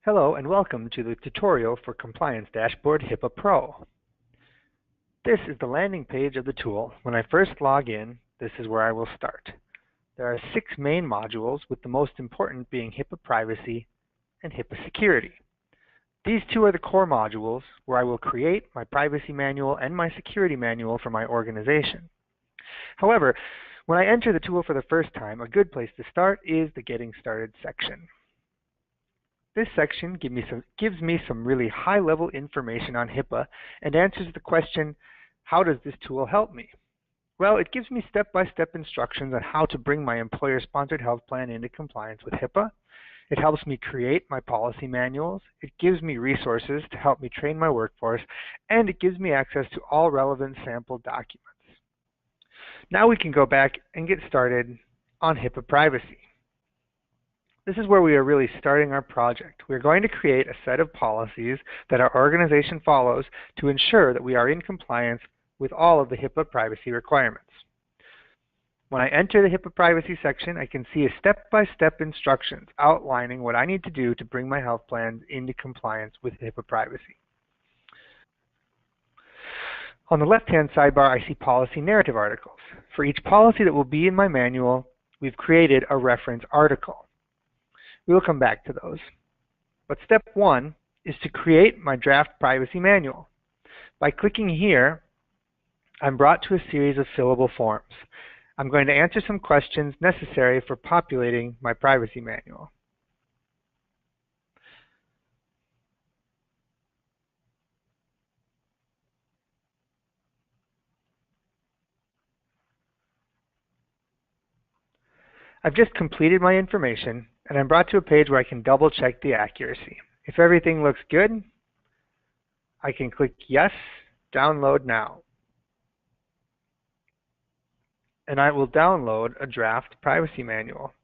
Hello and welcome to the tutorial for Compliance Dashboard HIPAA Pro. This is the landing page of the tool. When I first log in, this is where I will start. There are 6 main modules, with the most important being HIPAA Privacy and HIPAA Security. These two are the core modules where I will create my privacy manual and my security manual for my organization. However, when I enter the tool for the first time, a good place to start is the Getting Started section. This section gives me some really high-level information on HIPAA and answers the question, how does this tool help me? Well, it gives me step-by-step instructions on how to bring my employer-sponsored health plan into compliance with HIPAA. It helps me create my policy manuals. It gives me resources to help me train my workforce, and it gives me access to all relevant sample documents. Now we can go back and get started on HIPAA privacy. This is where we are really starting our project. We are going to create a set of policies that our organization follows to ensure that we are in compliance with all of the HIPAA privacy requirements. When I enter the HIPAA privacy section, I can see a step-by-step instructions outlining what I need to do to bring my health plans into compliance with HIPAA privacy. On the left-hand sidebar, I see policy narrative articles. For each policy that will be in my manual, we've created a reference article. We will come back to those. But step 1 is to create my draft privacy manual. By clicking here, I'm brought to a series of fillable forms. I'm going to answer some questions necessary for populating my privacy manual. I've just completed my information, and I'm brought to a page where I can double check the accuracy. If everything looks good, I can click Yes, Download Now. And I will download a draft privacy manual.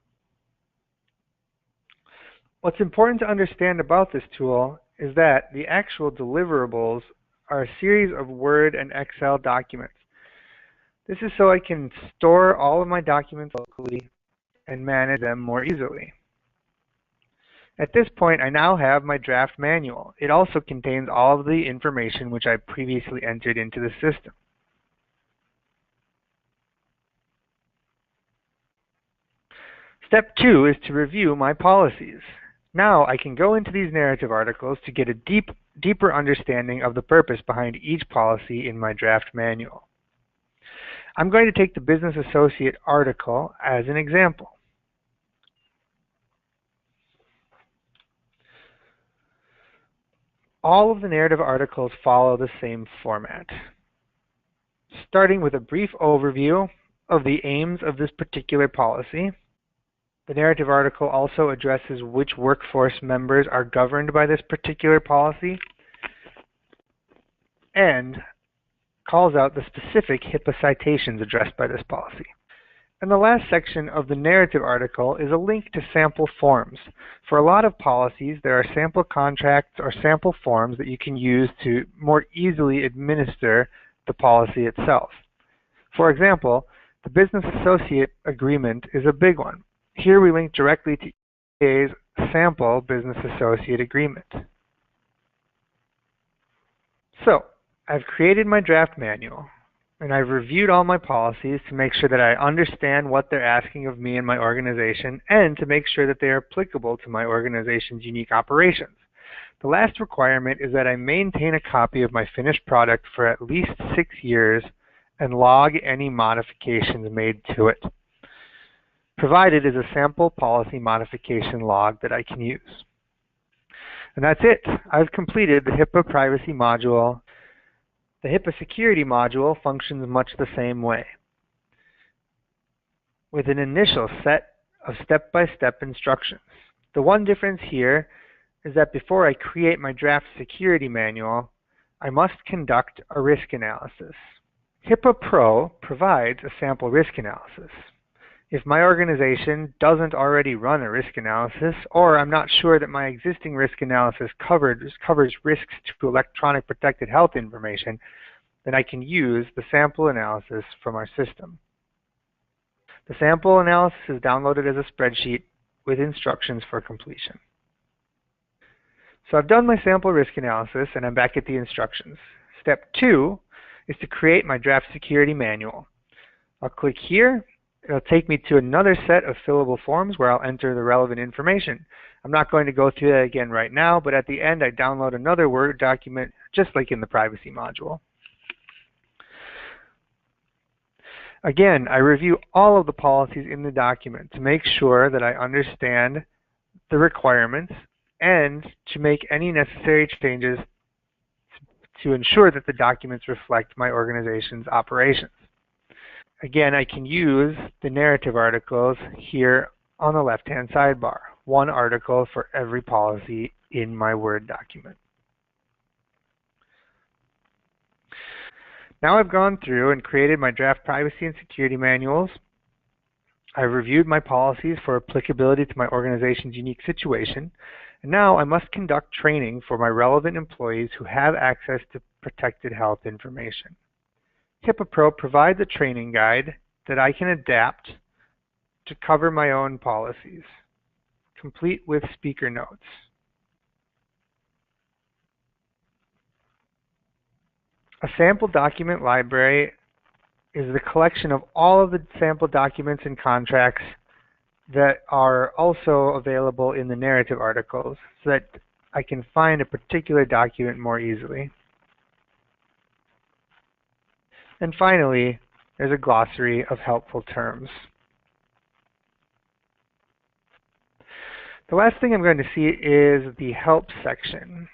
What's important to understand about this tool is that the actual deliverables are a series of Word and Excel documents. This is so I can store all of my documents locally and manage them more easily. At this point, I now have my draft manual. It also contains all of the information which I previously entered into the system. Step 2 is to review my policies. Now I can go into these narrative articles to get a deeper understanding of the purpose behind each policy in my draft manual. I'm going to take the business associate article as an example. All of the narrative articles follow the same format, starting with a brief overview of the aims of this particular policy. The narrative article also addresses which workforce members are governed by this particular policy and calls out the specific HIPAA citations addressed by this policy. And the last section of the narrative article is a link to sample forms. For a lot of policies, there are sample contracts or sample forms that you can use to more easily administer the policy itself. For example, the business associate agreement is a big one. Here we link directly to EA's sample business associate agreement. So, I've created my draft manual, and I've reviewed all my policies to make sure that I understand what they're asking of me and my organization, and to make sure that they are applicable to my organization's unique operations. The last requirement is that I maintain a copy of my finished product for at least 6 years and log any modifications made to it. Provided is a sample policy modification log that I can use. And that's it. I've completed the HIPAA privacy module. The HIPAA security module functions much the same way, with an initial set of step-by-step instructions. The one difference here is that before I create my draft security manual, I must conduct a risk analysis. HIPAA Pro provides a sample risk analysis. If my organization doesn't already run a risk analysis, or I'm not sure that my existing risk analysis covers risks to electronic protected health information, then I can use the sample analysis from our system. The sample analysis is downloaded as a spreadsheet with instructions for completion. So I've done my sample risk analysis and I'm back at the instructions. Step 2 is to create my draft security manual. I'll click here. It'll take me to another set of fillable forms where I'll enter the relevant information. I'm not going to go through that again right now, but at the end I download another Word document just like in the privacy module. Again, I review all of the policies in the document to make sure that I understand the requirements and to make any necessary changes to ensure that the documents reflect my organization's operations. Again, I can use the narrative articles here on the left-hand sidebar. One article for every policy in my Word document. Now I've gone through and created my draft privacy and security manuals. I've reviewed my policies for applicability to my organization's unique situation. And now I must conduct training for my relevant employees who have access to protected health information. HIPAA Pro provides a training guide that I can adapt to cover my own policies, complete with speaker notes. A sample document library is the collection of all of the sample documents and contracts that are also available in the narrative articles so that I can find a particular document more easily. And finally, there's a glossary of helpful terms. The last thing I'm going to see is the help section.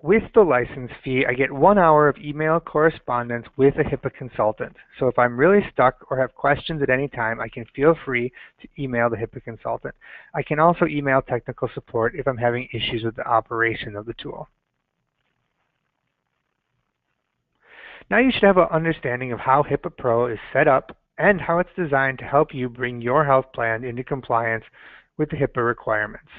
With the license fee, I get 1 hour of email correspondence with a HIPAA consultant. So if I'm really stuck or have questions at any time, I can feel free to email the HIPAA consultant. I can also email technical support if I'm having issues with the operation of the tool. Now you should have an understanding of how HIPAA Pro is set up and how it's designed to help you bring your health plan into compliance with the HIPAA requirements.